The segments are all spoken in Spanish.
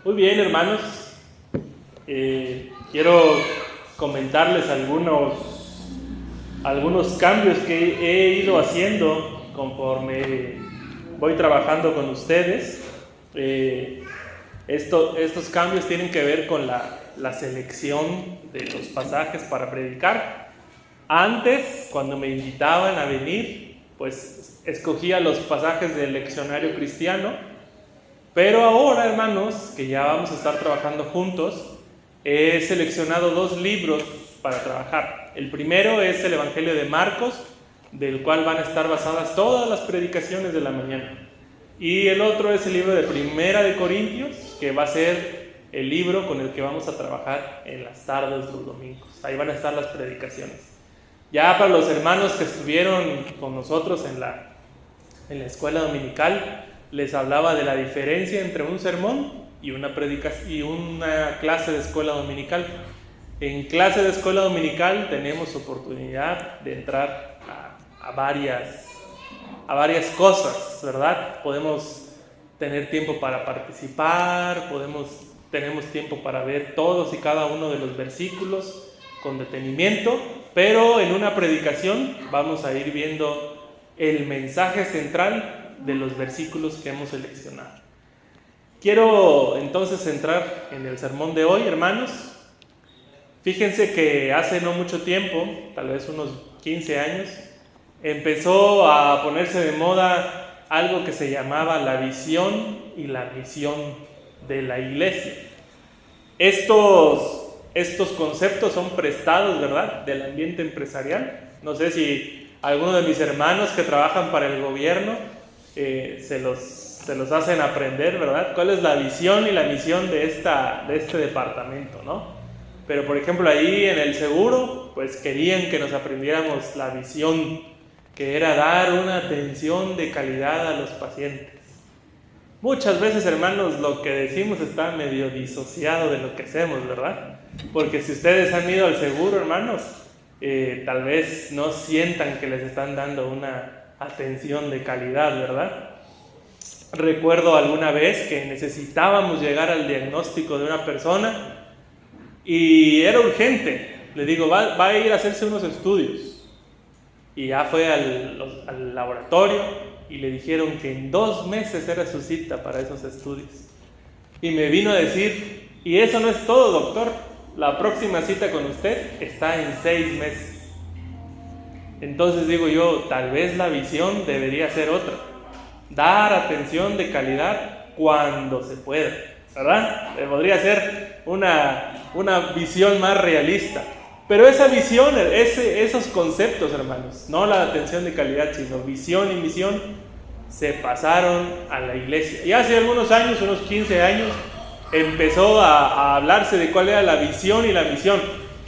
Muy bien, hermanos. Quiero comentarles algunos cambios que he ido haciendo conforme voy trabajando con ustedes. Estos cambios tienen que ver con la selección de los pasajes para predicar. Antes, cuando me invitaban a venir, pues escogía los pasajes del leccionario cristiano. Pero ahora, hermanos, que ya vamos a estar trabajando juntos, he seleccionado 2 libros para trabajar. El primero es el Evangelio de Marcos, del cual van a estar basadas todas las predicaciones de la mañana. Y el otro es el libro de Primera de Corintios, que va a ser el libro con el que vamos a trabajar en las tardes los domingos. Ahí van a estar las predicaciones. Ya para los hermanos que estuvieron con nosotros en la escuela dominical, les hablaba de la diferencia entre un sermón y una predicación y una clase de escuela dominical. En clase de escuela dominical tenemos oportunidad de entrar a varias cosas, ¿verdad? Podemos tener tiempo para participar, tenemos tiempo para ver todos y cada uno de los versículos con detenimiento, pero en una predicación vamos a ir viendo el mensaje central de los versículos que hemos seleccionado. Quiero entonces entrar en el sermón de hoy, hermanos. Fíjense que hace no mucho tiempo, tal vez unos 15 años, empezó a ponerse de moda algo que se llamaba la visión y la misión de la iglesia. Estos conceptos son prestados, ¿verdad?, del ambiente empresarial. No sé si alguno de mis hermanos que trabajan para el gobierno se los hacen aprender, ¿verdad? ¿Cuál es la visión y la misión de este departamento, no? Pero, por ejemplo, ahí en el seguro, pues querían que nos aprendiéramos la visión, que era dar una atención de calidad a los pacientes. Muchas veces, hermanos, lo que decimos está medio disociado de lo que hacemos, ¿verdad? Porque si ustedes han ido al seguro, hermanos, tal vez no sientan que les están dando una atención de calidad, ¿verdad? Recuerdo alguna vez que necesitábamos llegar al diagnóstico de una persona y era urgente. Le digo, va a ir a hacerse unos estudios. Y ya fue al laboratorio y le dijeron que en 2 meses era su cita para esos estudios. Y me vino a decir, y eso no es todo, doctor, la próxima cita con usted está en 6 meses. Entonces digo yo, tal vez la visión debería ser otra. Dar atención de calidad cuando se pueda, ¿verdad? Podría ser una visión más realista. Pero esa visión, esos conceptos, hermanos, no la atención de calidad, sino visión y misión, se pasaron a la iglesia. Y hace algunos años, unos 15 años, empezó a hablarse de cuál era la visión y la misión.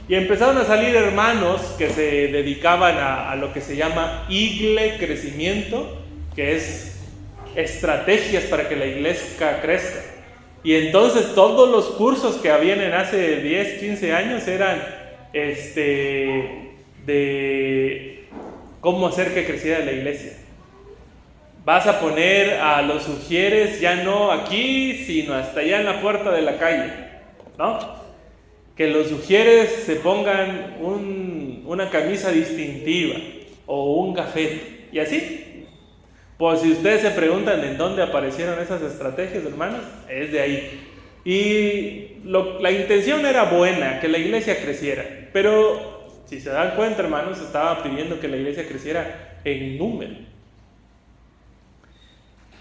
Y empezaron a salir hermanos que se dedicaban a lo que se llama igle crecimiento, que es estrategias para que la iglesia crezca. Y entonces todos los cursos que habían en hace 10, 15 años eran de cómo hacer que creciera la iglesia. Vas a poner a los sugieres ya no aquí, sino hasta allá en la puerta de la calle, ¿no? Que los sugieres se pongan una camisa distintiva o un gafete, y así. Pues si ustedes se preguntan en dónde aparecieron esas estrategias, hermanos, es de ahí. Y la intención era buena, que la iglesia creciera, pero si se dan cuenta, hermanos, estaba pidiendo que la iglesia creciera en número.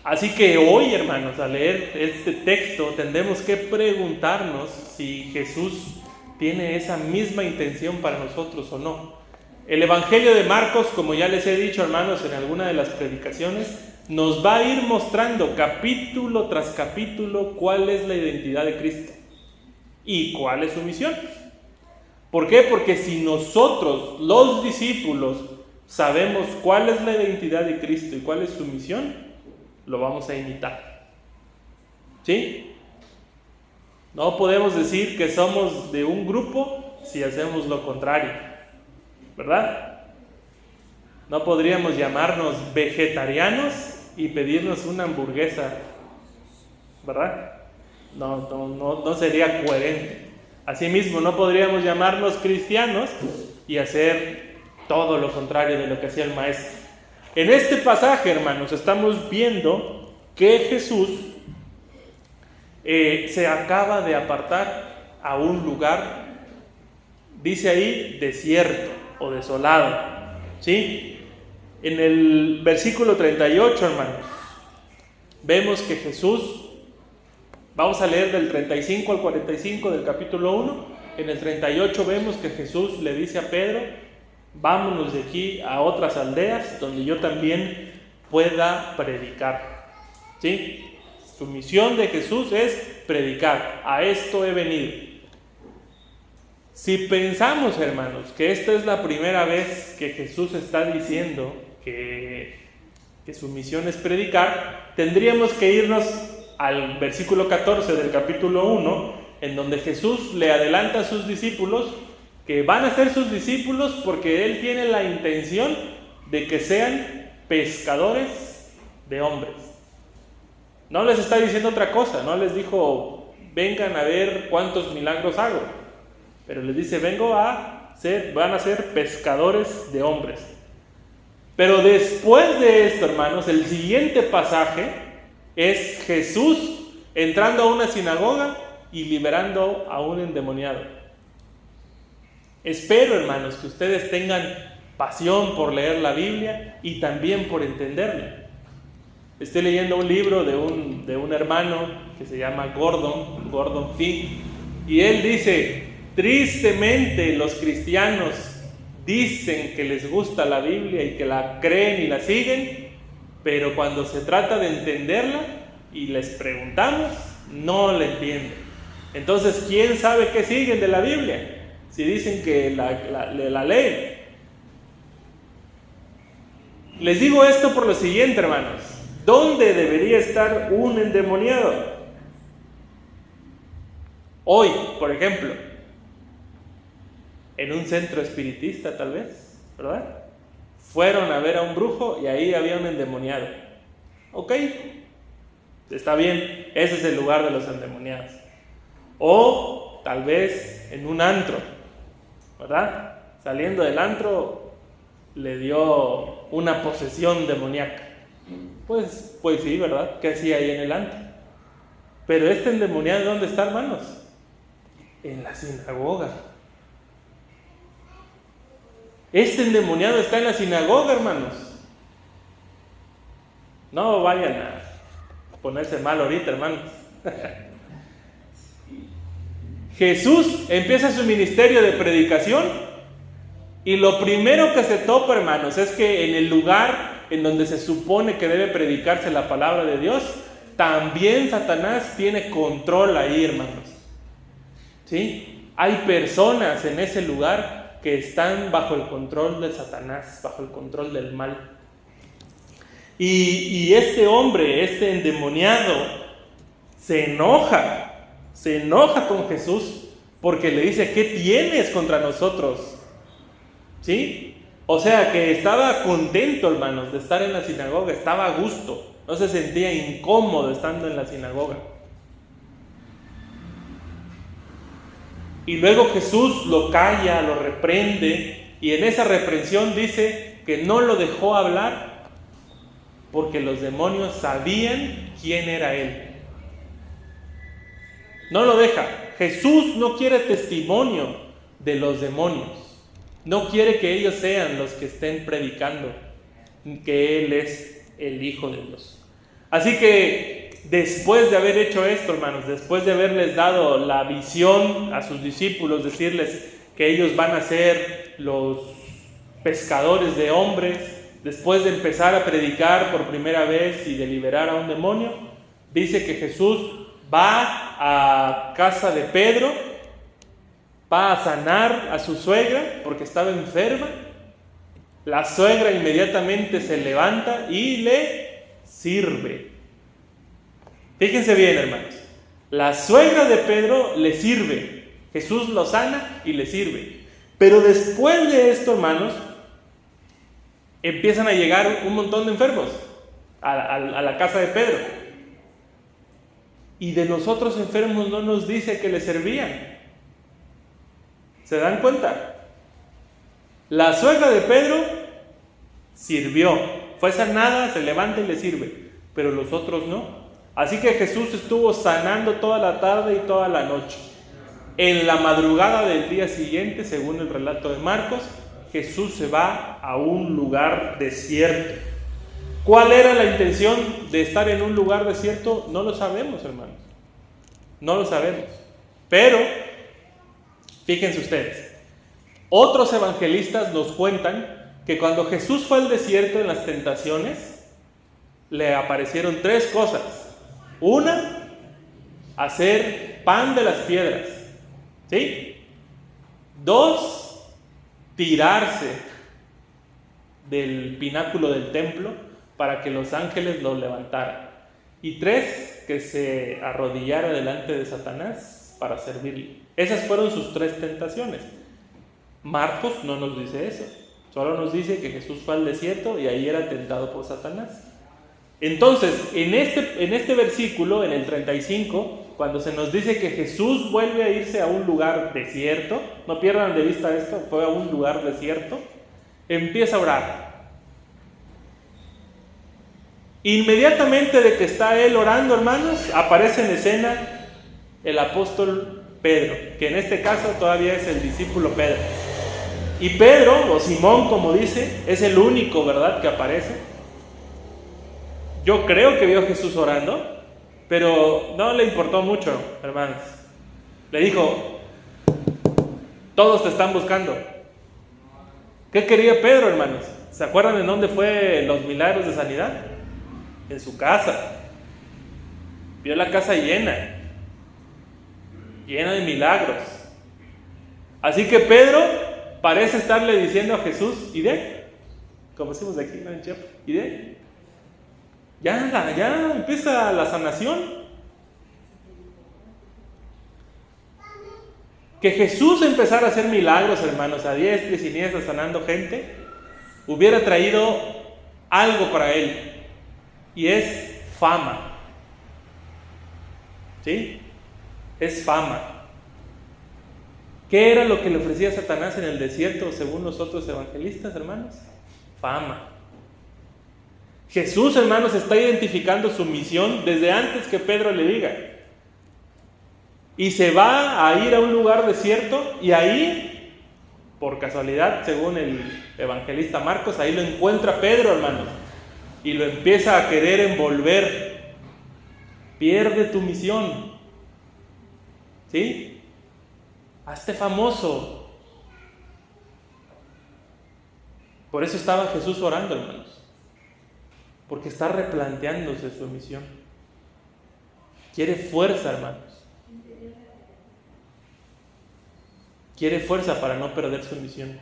Así que hoy, hermanos, al leer este texto, tendremos que preguntarnos si Jesús tiene esa misma intención para nosotros o no. El Evangelio de Marcos, como ya les he dicho, hermanos, en alguna de las predicaciones, nos va a ir mostrando capítulo tras capítulo cuál es la identidad de Cristo y cuál es su misión. ¿Por qué? Porque si nosotros, los discípulos, sabemos cuál es la identidad de Cristo y cuál es su misión, lo vamos a imitar. ¿Sí? No podemos decir que somos de un grupo si hacemos lo contrario, ¿verdad? No podríamos llamarnos vegetarianos y pedirnos una hamburguesa, ¿verdad? No sería coherente. Asimismo, no podríamos llamarnos cristianos y hacer todo lo contrario de lo que hacía el maestro. En este pasaje, hermanos, estamos viendo que Jesús se acaba de apartar a un lugar, dice ahí, desierto o desolado, ¿sí? En el versículo 38, hermanos, vemos que Jesús, vamos a leer del 35 al 45 del capítulo 1, en el 38 vemos que Jesús le dice a Pedro: vámonos de aquí a otras aldeas donde yo también pueda predicar, ¿sí? Su misión de Jesús es predicar, a esto he venido. Si pensamos, hermanos, que esta es la primera vez que Jesús está diciendo que su misión es predicar, tendríamos que irnos al versículo 14 del capítulo 1, en donde Jesús le adelanta a sus discípulos que van a ser sus discípulos porque Él tiene la intención de que sean pescadores de hombres. No les está diciendo otra cosa, no les dijo: vengan a ver cuántos milagros hago, pero les dice: van a ser pescadores de hombres. Pero después de esto, hermanos, el siguiente pasaje es Jesús entrando a una sinagoga y liberando a un endemoniado. Espero, hermanos, que ustedes tengan pasión por leer la Biblia y también por entenderla. Estoy leyendo un libro de un hermano que se llama Gordon Fee, y él dice: tristemente los cristianos dicen que les gusta la Biblia y que la creen y la siguen, pero cuando se trata de entenderla y les preguntamos, no la entienden. Entonces, ¿quién sabe qué siguen de la Biblia si dicen que la leen? Les digo esto por lo siguiente, hermanos: ¿dónde debería estar un endemoniado? Hoy, por ejemplo, en un centro espiritista, tal vez, ¿verdad? Fueron a ver a un brujo y ahí había un endemoniado. Ok, está bien, ese es el lugar de los endemoniados. O tal vez en un antro, ¿verdad? Saliendo del antro le dio una posesión demoníaca. Pues sí, ¿verdad? ¿Qué hacía ahí en el antro? Pero este endemoniado, ¿dónde está, hermanos? En la sinagoga. Este endemoniado está en la sinagoga, hermanos. No vayan a ponerse mal ahorita, hermanos. Jesús empieza su ministerio de predicación y lo primero que se topa, hermanos, es que en el lugar en donde se supone que debe predicarse la palabra de Dios, también Satanás tiene control ahí, hermanos. ¿Sí? Hay personas en ese lugar que están bajo el control de Satanás, bajo el control del mal. Y este hombre, este endemoniado, se enoja con Jesús porque le dice: ¿qué tienes contra nosotros? ¿Sí? O sea que estaba contento, hermanos, de estar en la sinagoga, estaba a gusto, no se sentía incómodo estando en la sinagoga. Y luego Jesús lo calla, lo reprende, y en esa reprensión dice que no lo dejó hablar porque los demonios sabían quién era él. No lo deja. Jesús no quiere testimonio de los demonios. No quiere que ellos sean los que estén predicando que Él es el Hijo de Dios. Así que después de haber hecho esto, hermanos, después de haberles dado la visión a sus discípulos, decirles que ellos van a ser los pescadores de hombres, después de empezar a predicar por primera vez y de liberar a un demonio, dice que Jesús va a casa de Pedro, va a sanar a su suegra porque estaba enferma. La suegra inmediatamente se levanta y le sirve. Fíjense bien, hermanos, la suegra de Pedro le sirve, Jesús lo sana y le sirve. Pero después de esto, hermanos, empiezan a llegar un montón de enfermos a la casa de Pedro. y de los otros enfermos no nos dice que le servían. ¿Se dan cuenta? La suegra de Pedro sirvió, fue sanada, se levanta y le sirve, pero los otros no. Así que Jesús estuvo sanando toda la tarde y toda la noche. En la madrugada del día siguiente, según el relato de Marcos, Jesús se va a un lugar desierto. ¿Cuál era la intención de estar en un lugar desierto? No lo sabemos, hermanos. No lo sabemos. Pero, fíjense ustedes, otros evangelistas nos cuentan que cuando Jesús fue al desierto en las tentaciones, le aparecieron 3 cosas. Una, hacer pan de las piedras. ¿Sí? 2, tirarse del pináculo del templo para que los ángeles lo levantaran. Y 3, que se arrodillara delante de Satanás para servirle. Esas fueron sus 3 tentaciones. Marcos no nos dice eso. Solo nos dice que Jesús fue al desierto y ahí era tentado por Satanás. Entonces, en este versículo, en el 35, cuando se nos dice que Jesús vuelve a irse a un lugar desierto, no pierdan de vista esto, fue a un lugar desierto, empieza a orar. Inmediatamente de que está él orando, hermanos, aparece en escena el apóstol Pedro, que en este caso todavía es el discípulo Pedro. Y Pedro, o Simón como dice, es el único, ¿verdad?, que aparece. Yo creo que vio a Jesús orando, pero no le importó mucho, hermanos. Le dijo, todos te están buscando. ¿Qué quería Pedro, hermanos? ¿Se acuerdan en dónde fue los milagros de sanidad? En su casa. Vio la casa llena de milagros. Así que Pedro parece estarle diciendo a Jesús, ¿y de? Como decimos de aquí, ¿no?, en Chiapas, ¿y de? Ya empieza la sanación. Que Jesús empezara a hacer milagros, hermanos, a diestra y siniestra, sanando gente, hubiera traído algo para él, y es fama. ¿Sí? Es fama. ¿Qué era lo que le ofrecía Satanás en el desierto, según los otros evangelistas, hermanos? Fama. Jesús, hermanos, está identificando su misión desde antes que Pedro le diga. Y se va a ir a un lugar desierto y ahí, por casualidad, según el evangelista Marcos, ahí lo encuentra Pedro, hermanos, y lo empieza a querer envolver. Pierde tu misión. ¿Sí? Hazte famoso. Por eso estaba Jesús orando, hermanos. Porque está replanteándose su misión. Quiere fuerza, hermanos. Quiere fuerza para no perder su misión.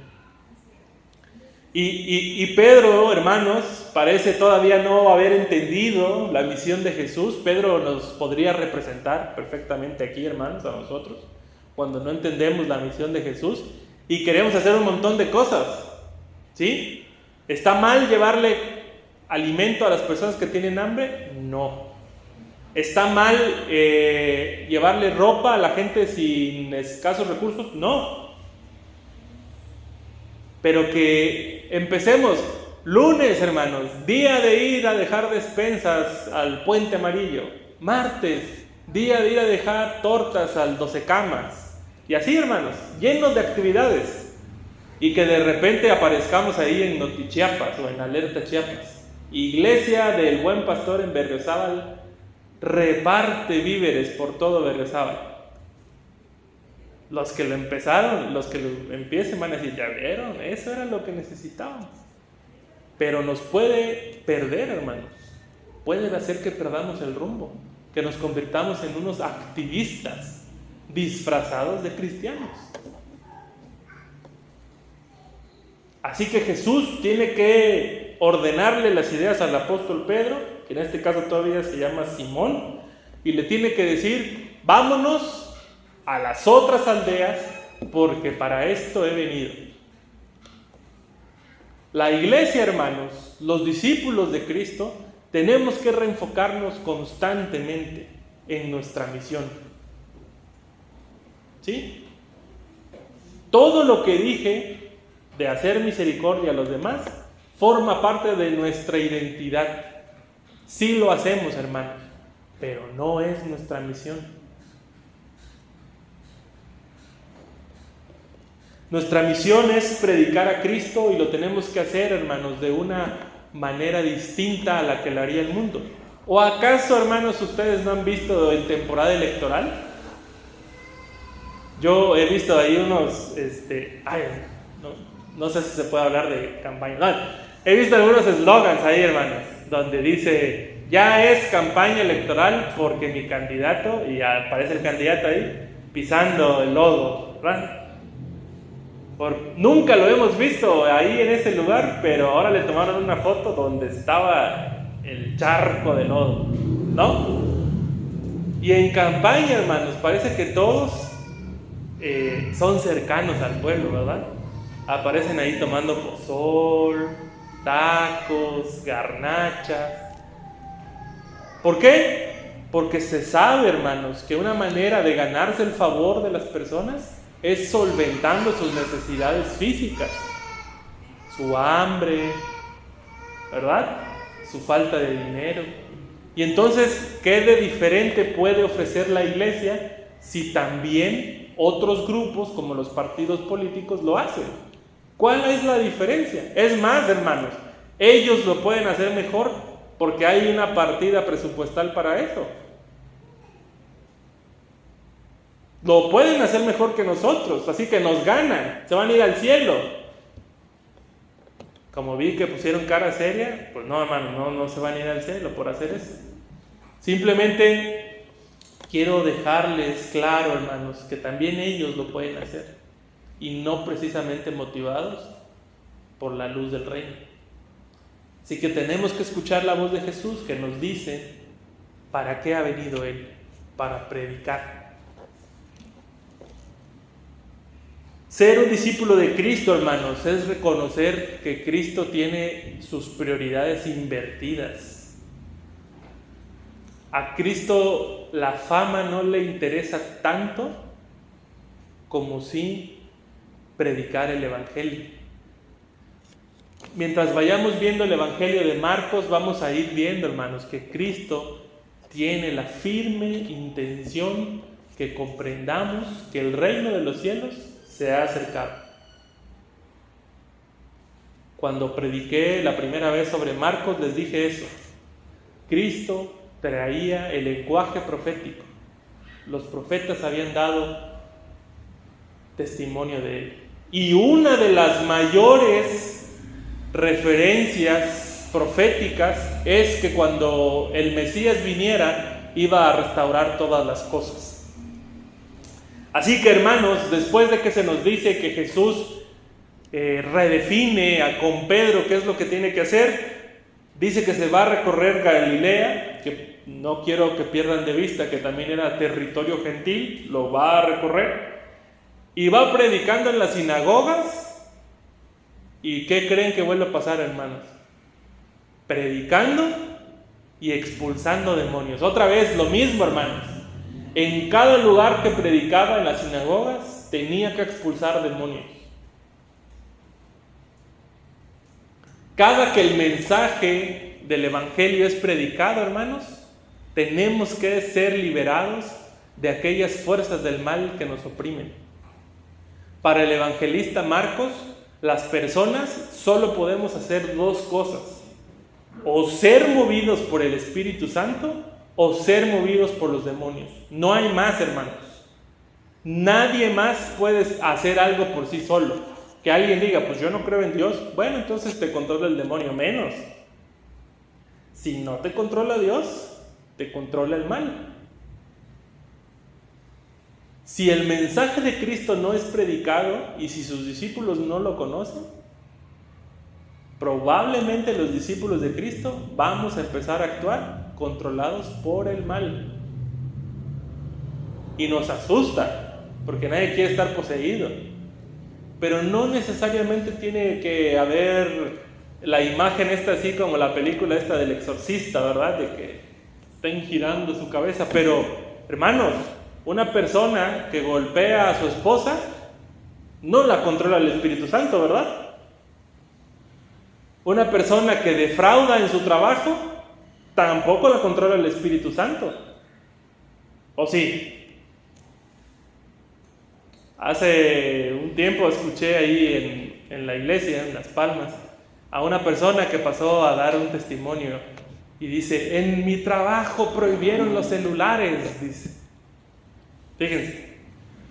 Y Pedro, hermanos, parece todavía no haber entendido la misión de Jesús. Pedro nos podría representar perfectamente aquí, hermanos, a nosotros, cuando no entendemos la misión de Jesús y queremos hacer un montón de cosas. ¿Sí? ¿Está mal llevarle alimento a las personas que tienen hambre? No. ¿Está mal llevarle ropa a la gente sin escasos recursos? No. Pero que empecemos lunes, hermanos, día de ir a dejar despensas al Puente Amarillo. Martes, día de ir a dejar tortas al 12 Camas. Y así, hermanos, llenos de actividades. Y que de repente aparezcamos ahí en Notichiapas o en Alerta Chiapas. Iglesia del Buen Pastor en Berriozábal reparte víveres por todo Berriozábal. Los que lo empezaron, los que lo empiecen van a decir, ya vieron, eso era lo que necesitábamos. Pero nos puede perder, hermanos. Puede hacer que perdamos el rumbo, que nos convirtamos en unos activistas disfrazados de cristianos. Así que Jesús tiene que ordenarle las ideas al apóstol Pedro, que en este caso todavía se llama Simón, y le tiene que decir, vámonos a las otras aldeas, porque para esto he venido. La iglesia, hermanos, los discípulos de Cristo, tenemos que reenfocarnos constantemente. en nuestra misión. ¿Sí? Todo lo que dije de hacer misericordia a los demás forma parte de nuestra identidad. Sí lo hacemos, hermanos, pero no es nuestra misión. Nuestra misión es predicar a Cristo y lo tenemos que hacer, hermanos, de una manera distinta a la que lo haría el mundo. ¿O acaso, hermanos, ustedes no han visto en temporada electoral? Yo he visto ahí unos, no sé si se puede hablar de campaña. No, he visto algunos eslogans ahí, hermanos, donde dice, ya es campaña electoral porque mi candidato, y aparece el candidato ahí, pisando el lodo, ¿verdad? Nunca lo hemos visto ahí en ese lugar, pero ahora le tomaron una foto donde estaba el charco de lodo, ¿no? Y en campaña, hermanos, parece que todos son cercanos al pueblo, ¿verdad? Aparecen ahí tomando pozol, tacos, garnachas. ¿Por qué? Porque se sabe, hermanos, que una manera de ganarse el favor de las personas es solventando sus necesidades físicas, su hambre, ¿verdad? Su falta de dinero. Y entonces, ¿qué de diferente puede ofrecer la iglesia si también otros grupos como los partidos políticos lo hacen? ¿Cuál es la diferencia? Es más, hermanos, ellos lo pueden hacer mejor porque hay una partida presupuestal para eso. Lo pueden hacer mejor que nosotros, así que nos ganan, se van a ir al cielo. Como vi que pusieron cara seria, pues no, hermano, no se van a ir al cielo por hacer eso. Simplemente quiero dejarles claro, hermanos, que también ellos lo pueden hacer y no precisamente motivados por la luz del reino. Así que tenemos que escuchar la voz de Jesús que nos dice para qué ha venido Él, para predicar. Ser un discípulo de Cristo, hermanos, es reconocer que Cristo tiene sus prioridades invertidas. A Cristo la fama no le interesa tanto como si predicar el Evangelio. Mientras vayamos viendo el Evangelio de Marcos, vamos a ir viendo, hermanos, que Cristo tiene la firme intención que comprendamos que el reino de los cielos se ha acercado. Cuando prediqué la primera vez sobre Marcos, les dije eso. Cristo traía el lenguaje profético. Los profetas habían dado testimonio de él. Y una de las mayores referencias proféticas es que cuando el Mesías viniera, iba a restaurar todas las cosas. Así que, hermanos, después de que se nos dice que Jesús redefine con Pedro qué es lo que tiene que hacer, dice que se va a recorrer Galilea, que no quiero que pierdan de vista que también era territorio gentil, lo va a recorrer, y va predicando en las sinagogas. ¿Y qué creen que vuelve a pasar, hermanos? Predicando y expulsando demonios. Otra vez lo mismo, hermanos. En cada lugar que predicaba en las sinagogas tenía que expulsar demonios. Cada que el mensaje del Evangelio es predicado, hermanos, tenemos que ser liberados de aquellas fuerzas del mal que nos oprimen. Para el evangelista Marcos, las personas solo podemos hacer dos cosas: o ser movidos por el Espíritu Santo o ser movidos por los demonios. No hay más, hermanos. Nadie más puede hacer algo por sí solo. Que alguien diga, pues yo no creo en Dios. Bueno, entonces te controla el demonio menos. Si no te controla Dios, te controla el mal. Si el mensaje de Cristo no es predicado y si sus discípulos no lo conocen, probablemente los discípulos de Cristo vamos a empezar a actuar controlados por el mal. Y nos asusta, porque nadie quiere estar poseído. Pero no necesariamente tiene que haber la imagen esta así como la película esta del exorcista, ¿verdad? De que estén girando su cabeza. Pero, hermanos, una persona que golpea a su esposa no la controla el Espíritu Santo, ¿verdad? Una persona que defrauda en su trabajo tampoco la controla el Espíritu Santo. ¿O sí? Hace un tiempo escuché ahí en la iglesia, en Las Palmas, a una persona que pasó a dar un testimonio y dice: en mi trabajo prohibieron los celulares, dice. Fíjense,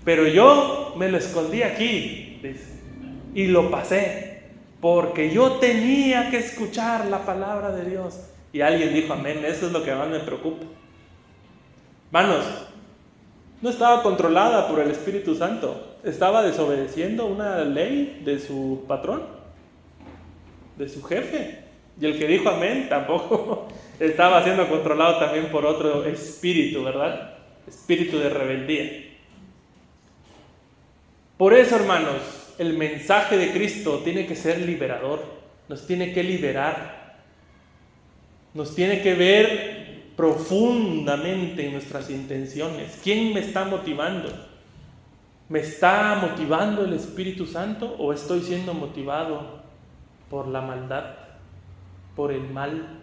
pero yo me lo escondí aquí, dice, y lo pasé, porque yo tenía que escuchar la palabra de Dios. Y alguien dijo amén. Eso es lo que más me preocupa. Hermanos, no estaba controlada por el Espíritu Santo, estaba desobedeciendo una ley de su patrón, de su jefe. Y el que dijo amén tampoco estaba siendo controlado también por otro espíritu, ¿verdad? Espíritu de rebeldía. Por eso, hermanos, el mensaje de Cristo tiene que ser liberador, nos tiene que liberar, nos tiene que ver profundamente en nuestras intenciones. ¿Quién me está motivando? ¿Me está motivando el Espíritu Santo o estoy siendo motivado por la maldad, por el mal?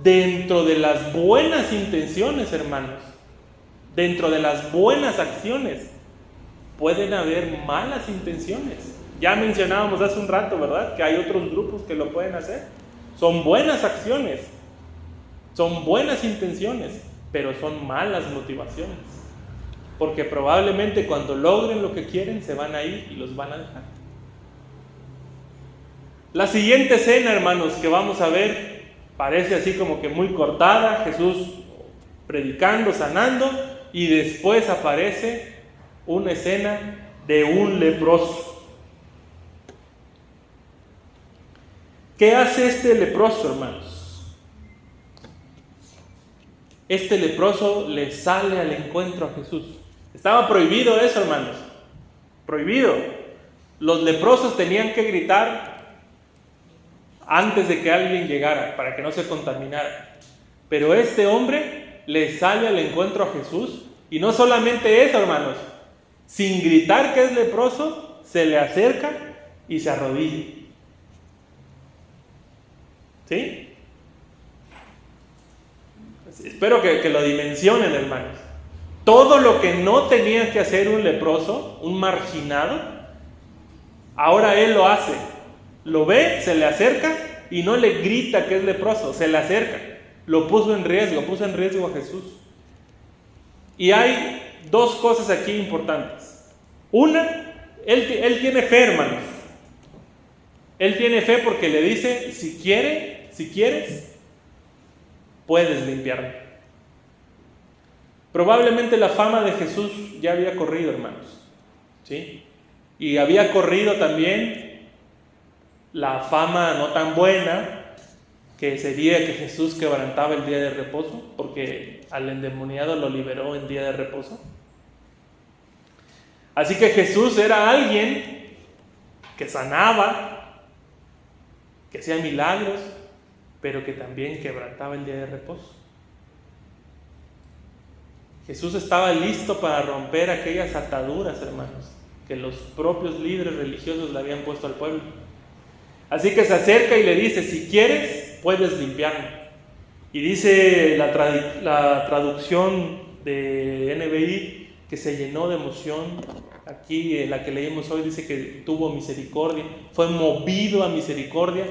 Dentro de las buenas intenciones, hermanos, dentro de las buenas acciones, pueden haber malas intenciones. Ya mencionábamos hace un rato, ¿verdad?, que hay otros grupos que lo pueden hacer. Son buenas acciones, son buenas intenciones, pero son malas motivaciones. Porque probablemente cuando logren lo que quieren, se van a ir y los van a dejar. La siguiente escena, hermanos, que vamos a ver, parece así como que muy cortada. Jesús predicando, sanando, y después aparece una escena de un leproso. ¿Qué hace este leproso, hermanos? Este leproso le sale al encuentro a Jesús. Estaba prohibido eso, hermanos. Prohibido. Los leprosos tenían que gritar antes de que alguien llegara, para que no se contaminara. Pero este hombre le sale al encuentro a Jesús, y no solamente eso, hermanos, sin gritar que es leproso, se le acerca y se arrodilla. ¿Sí? Espero que lo dimensionen, hermanos. Todo lo que no tenía que hacer un leproso, un marginado, ahora él lo hace. Lo ve, se le acerca y no le grita que es leproso, se le acerca. Lo puso en riesgo a Jesús. Y hay dos cosas aquí importantes. Una, él tiene fe, hermanos. Él tiene fe porque le dice: si quieres, puedes limpiarme. Probablemente la fama de Jesús ya había corrido, hermanos, ¿sí? Y había corrido también la fama no tan buena, que sería que Jesús quebrantaba el día de reposo, porque al endemoniado lo liberó en día de reposo. Así que Jesús era alguien que sanaba, que hacía milagros, pero que también quebrantaba el día de reposo. Jesús estaba listo para romper aquellas ataduras, hermanos, que los propios líderes religiosos le habían puesto al pueblo. Así que se acerca y le dice: si quieres, puedes limpiarme. Y dice la traducción de NBI que se llenó de emoción. Aquí, la que leímos hoy, dice que tuvo misericordia, fue movido a misericordia.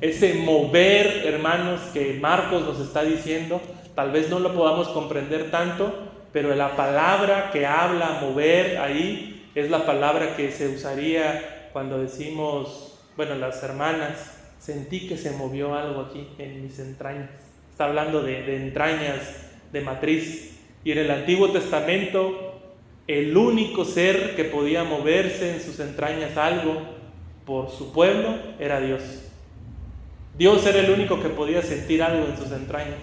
Ese mover, hermanos, que Marcos nos está diciendo, tal vez no lo podamos comprender tanto, pero la palabra que habla mover ahí es la palabra que se usaría cuando decimos, bueno, las hermanas, sentí que se movió algo aquí en mis entrañas. Está hablando de entrañas, de matriz. Y en el Antiguo Testamento, el único ser que podía moverse en sus entrañas algo por su pueblo era Dios. Dios era el único que podía sentir algo en sus entrañas.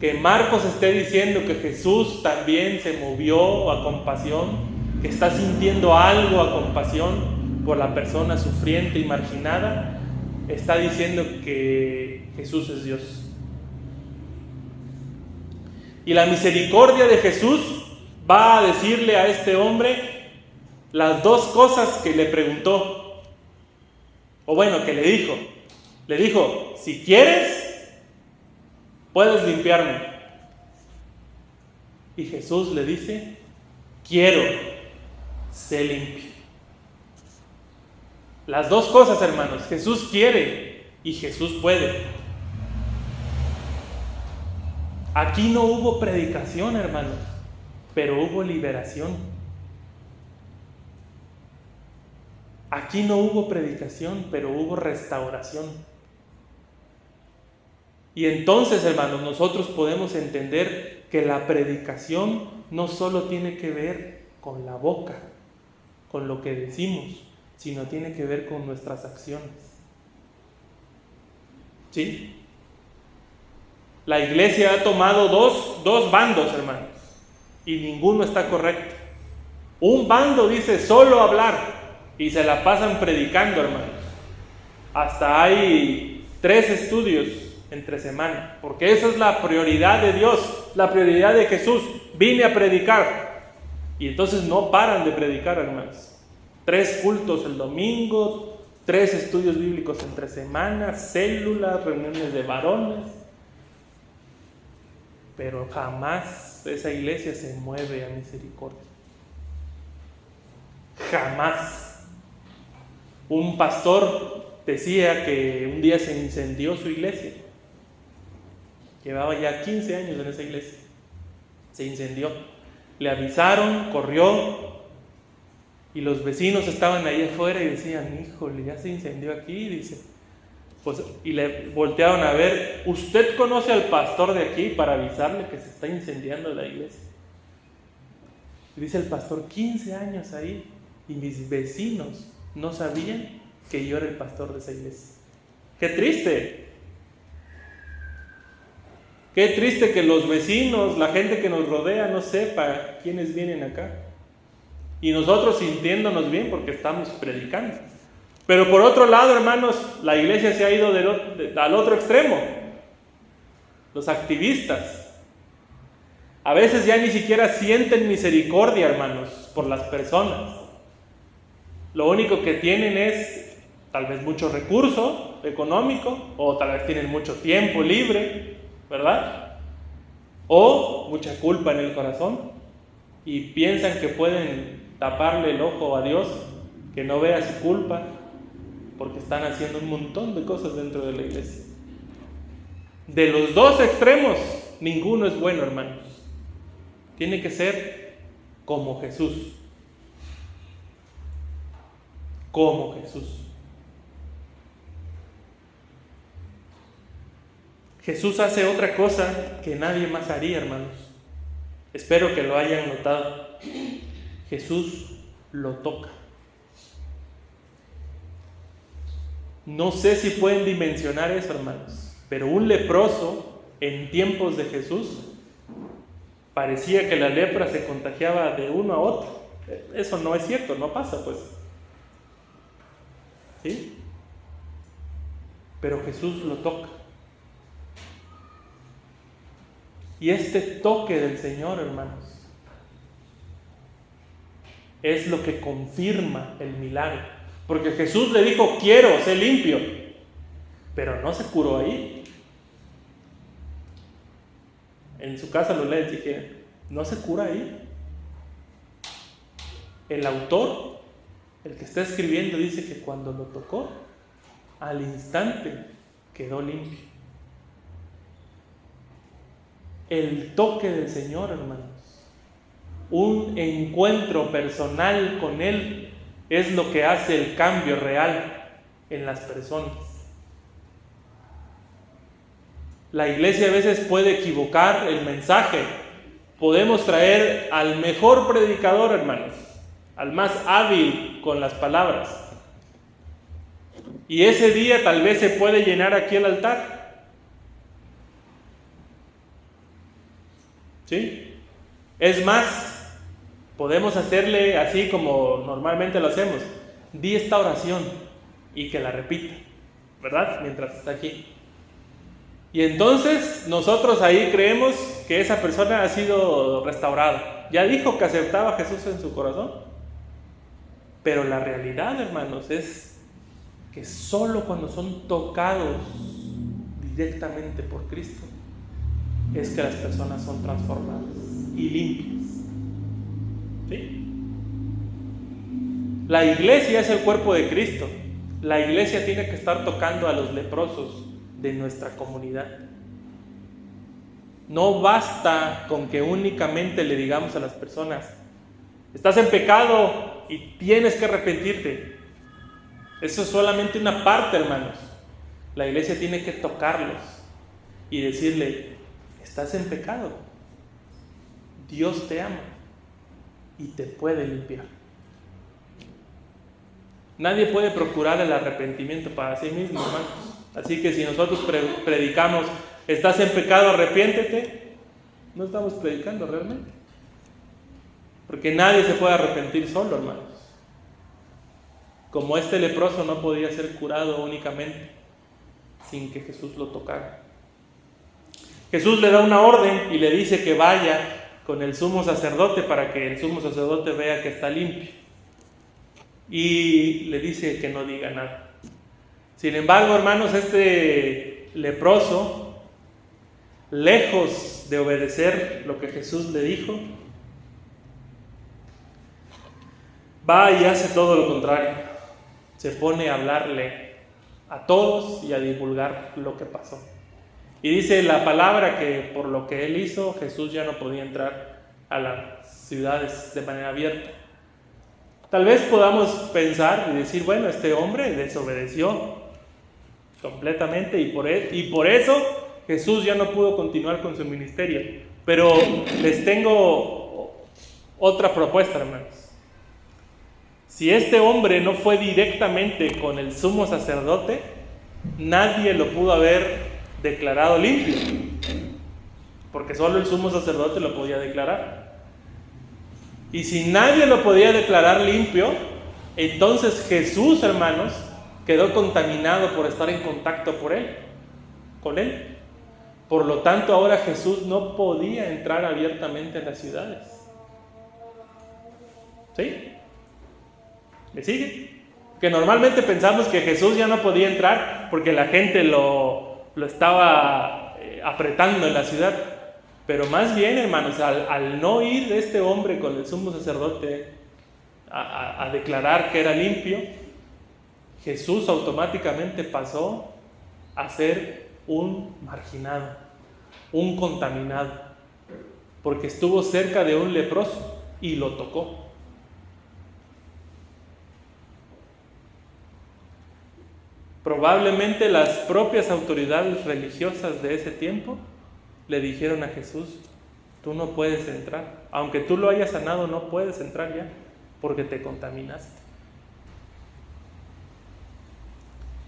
Que Marcos esté diciendo que Jesús también se movió a compasión, que está sintiendo algo a compasión por la persona sufriente y marginada, está diciendo que Jesús es Dios. Y la misericordia de Jesús va a decirle a este hombre las dos cosas que le preguntó, o bueno, que le dijo. Le dijo, si quieres, puedes limpiarme. Y Jesús le dice, quiero, sé limpio. Las dos cosas, hermanos, Jesús quiere y Jesús puede. Aquí no hubo predicación, hermanos, pero hubo liberación. Aquí no hubo predicación, pero hubo restauración. Y entonces, hermanos, nosotros podemos entender que la predicación no solo tiene que ver con la boca, con lo que decimos, sino tiene que ver con nuestras acciones. ¿Sí? La iglesia ha tomado dos bandos, hermanos, y ninguno está correcto. Un bando dice solo hablar y se la pasan predicando, hermanos. Hasta hay 3 estudios entre semana, porque esa es la prioridad de Dios, la prioridad de Jesús. Vine a predicar. Y entonces no paran de predicar, hermanos. 3 cultos el domingo, 3 estudios bíblicos entre semanas, células, reuniones de varones. Pero jamás esa iglesia se mueve a misericordia. Jamás. Un pastor decía que un día se incendió su iglesia. Llevaba ya 15 años en esa iglesia. Se incendió. Le avisaron, corrió. Y los vecinos estaban ahí afuera y decían, híjole, ya se incendió aquí, dice. Pues, y le voltearon a ver, ¿usted conoce al pastor de aquí para avisarle que se está incendiando la iglesia? Y dice el pastor, 15 años ahí, y mis vecinos no sabían que yo era el pastor de esa iglesia. ¡Qué triste! ¡Qué triste que los vecinos, la gente que nos rodea, no sepa quiénes vienen acá! Y nosotros sintiéndonos bien porque estamos predicando. Pero por otro lado, hermanos, la iglesia se ha ido al otro extremo. Los activistas. A veces ya ni siquiera sienten misericordia, hermanos, por las personas. Lo único que tienen es tal vez mucho recurso económico, o tal vez tienen mucho tiempo libre, ¿verdad? O mucha culpa en el corazón y piensan que pueden taparle el ojo a Dios, que no vea su culpa, porque están haciendo un montón de cosas dentro de la iglesia. De los dos extremos, ninguno es bueno, hermanos. Tiene que ser como Jesús. Como Jesús. Jesús hace otra cosa que nadie más haría, hermanos. Espero que lo hayan notado. Jesús lo toca. No sé si pueden dimensionar eso, hermanos, pero un leproso en tiempos de Jesús parecía que la lepra se contagiaba de uno a otro. Eso no es cierto, no pasa, pues. ¿Sí? Pero Jesús lo toca. Y este toque del Señor, hermanos, es lo que confirma el milagro. Porque Jesús le dijo, quiero, sé limpio. Pero no se curó ahí. En su casa lo leen, si quieren. No se cura ahí. El autor, el que está escribiendo, dice que cuando lo tocó, al instante quedó limpio. El toque del Señor, hermanos, un encuentro personal con Él, es lo que hace el cambio real en las personas. La iglesia a veces puede equivocar el mensaje. Podemos traer al mejor predicador, hermanos, al más hábil con las palabras. Y ese día tal vez se puede llenar aquí el altar. ¿Sí? Es más, podemos hacerle así como normalmente lo hacemos. Di esta oración y que la repita, ¿verdad? Mientras está aquí. Y entonces nosotros ahí creemos que esa persona ha sido restaurada. Ya dijo que aceptaba a Jesús en su corazón. Pero la realidad, hermanos, es que solo cuando son tocados directamente por Cristo es que las personas son transformadas y limpias. ¿Sí? La iglesia es el cuerpo de Cristo. La iglesia tiene que estar tocando a los leprosos de nuestra comunidad. No basta con que únicamente le digamos a las personas: estás en pecado y tienes que arrepentirte. Eso es solamente una parte, hermanos. La iglesia tiene que tocarlos y decirle: estás en pecado, Dios te ama y te puede limpiar. Nadie puede procurar el arrepentimiento para sí mismo, hermanos. Así que si nosotros predicamos: estás en pecado, arrepiéntete, no estamos predicando realmente. Porque nadie se puede arrepentir solo, hermanos. Como este leproso no podía ser curado únicamente sin que Jesús lo tocara. Jesús le da una orden y le dice que vaya con el sumo sacerdote para que el sumo sacerdote vea que está limpio. Y le dice que no diga nada. Sin embargo, hermanos, este leproso, lejos de obedecer lo que Jesús le dijo, va y hace todo lo contrario. Se pone a hablarle a todos y a divulgar lo que pasó. Y dice la palabra que por lo que él hizo, Jesús ya no podía entrar a las ciudades de manera abierta. Tal vez podamos pensar y decir: bueno, este hombre desobedeció completamente y por eso Jesús ya no pudo continuar con su ministerio. Pero les tengo otra propuesta, hermanos. Si este hombre no fue directamente con el sumo sacerdote, nadie lo pudo haber declarado limpio, porque solo el sumo sacerdote lo podía declarar. Y si nadie lo podía declarar limpio, entonces Jesús, hermanos, quedó contaminado por estar en contacto con él. Por lo tanto, ahora Jesús no podía entrar abiertamente en las ciudades. ¿Sí? ¿Me sigue? Que normalmente pensamos que Jesús ya no podía entrar porque la gente lo estaba apretando en la ciudad. Pero más bien, hermanos, al no ir este hombre con el sumo sacerdote a declarar que era limpio, Jesús automáticamente pasó a ser un marginado, un contaminado, porque estuvo cerca de un leproso y lo tocó. Probablemente las propias autoridades religiosas de ese tiempo le dijeron a Jesús: tú no puedes entrar, aunque tú lo hayas sanado, no puedes entrar ya, porque te contaminaste.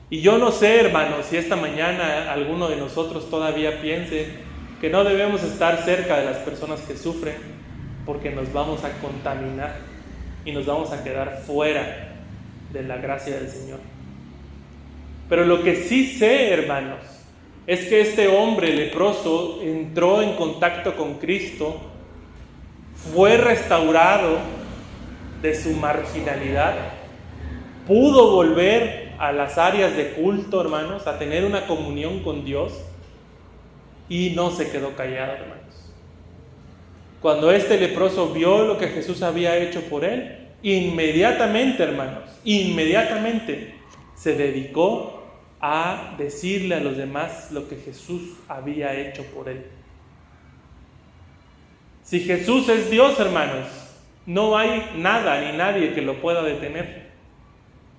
Y yo no sé, hermanos, si esta mañana alguno de nosotros todavía piense que no debemos estar cerca de las personas que sufren, porque nos vamos a contaminar y nos vamos a quedar fuera de la gracia del Señor. Pero lo que sí sé, hermanos, es que este hombre leproso entró en contacto con Cristo, fue restaurado de su marginalidad, pudo volver a las áreas de culto, hermanos, a tener una comunión con Dios, y no se quedó callado, hermanos. Cuando este leproso vio lo que Jesús había hecho por él, inmediatamente, hermanos, se dedicó a decirle a los demás lo que Jesús había hecho por él. Si Jesús es Dios, hermanos, no hay nada ni nadie que lo pueda detener.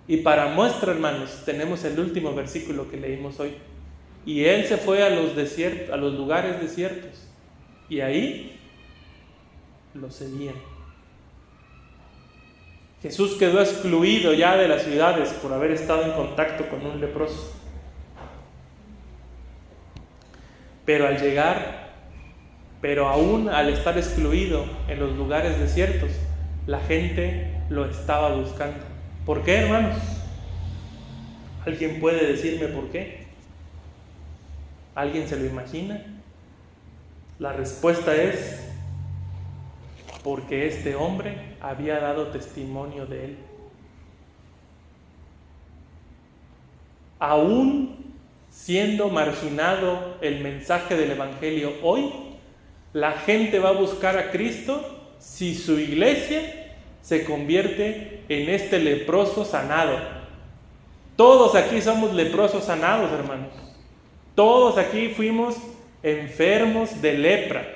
Y para muestra, hermanos, tenemos el último versículo que leímos hoy. Y él se fue a los lugares desiertos, y ahí lo seguían. Jesús quedó excluido ya de las ciudades por haber estado en contacto con un leproso. Pero aún al estar excluido en los lugares desiertos, la gente lo estaba buscando. ¿Por qué, hermanos? ¿Alguien puede decirme por qué? ¿Alguien se lo imagina? La respuesta es porque este hombre había dado testimonio de él. Aún siendo marginado el mensaje del Evangelio hoy, la gente va a buscar a Cristo si su iglesia se convierte en este leproso sanado. Todos aquí somos leprosos sanados, hermanos. Todos aquí fuimos enfermos de lepra.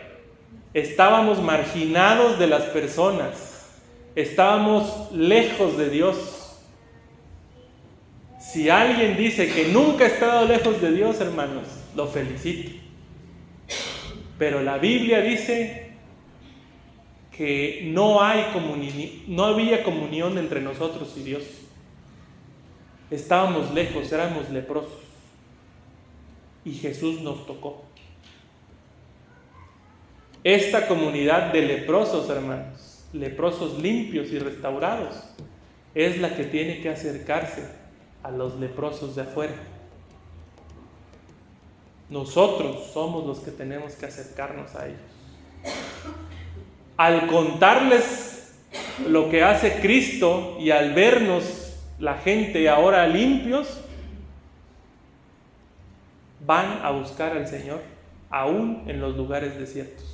Estábamos marginados de las personas. Estábamos lejos de Dios. Si alguien dice que nunca ha estado lejos de Dios, hermanos, lo felicito. Pero la Biblia dice que no había comunión entre nosotros y Dios. Estábamos lejos, éramos leprosos. Y Jesús nos tocó. Esta comunidad de leprosos, hermanos, leprosos limpios y restaurados, es la que tiene que acercarse a los leprosos de afuera. Nosotros somos los que tenemos que acercarnos a ellos. Al contarles lo que hace Cristo y al vernos la gente ahora limpios, van a buscar al Señor, aún en los lugares desiertos.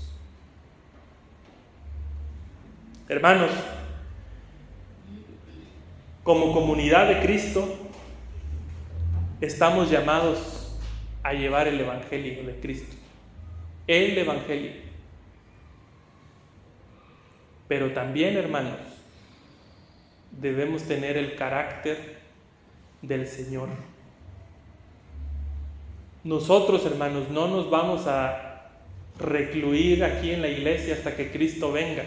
Hermanos, como comunidad de Cristo, estamos llamados a llevar el Evangelio de Cristo. El Evangelio. Pero también, hermanos, debemos tener el carácter del Señor. Nosotros, hermanos, no nos vamos a recluir aquí en la iglesia hasta que Cristo venga.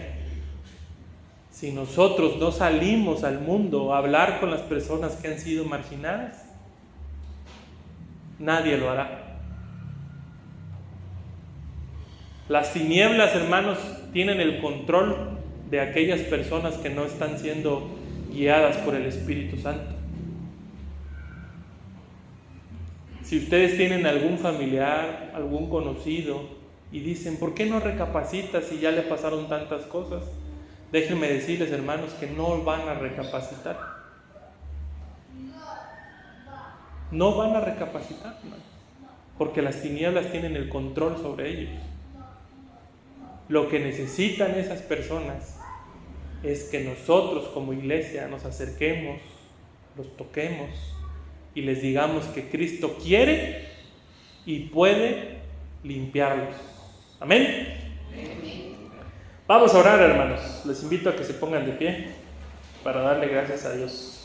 Si nosotros no salimos al mundo a hablar con las personas que han sido marginadas, nadie lo hará. Las tinieblas, hermanos, tienen el control de aquellas personas que no están siendo guiadas por el Espíritu Santo. Si ustedes tienen algún familiar, algún conocido, y dicen, ¿por qué no recapacita si ya le pasaron tantas cosas? Déjenme decirles, hermanos, que no van a recapacitar. No van a recapacitar, hermanos, porque las tinieblas tienen el control sobre ellos. Lo que necesitan esas personas es que nosotros como iglesia nos acerquemos, los toquemos y les digamos que Cristo quiere y puede limpiarlos. Amén. Vamos a orar, hermanos. Les invito a que se pongan de pie para darle gracias a Dios.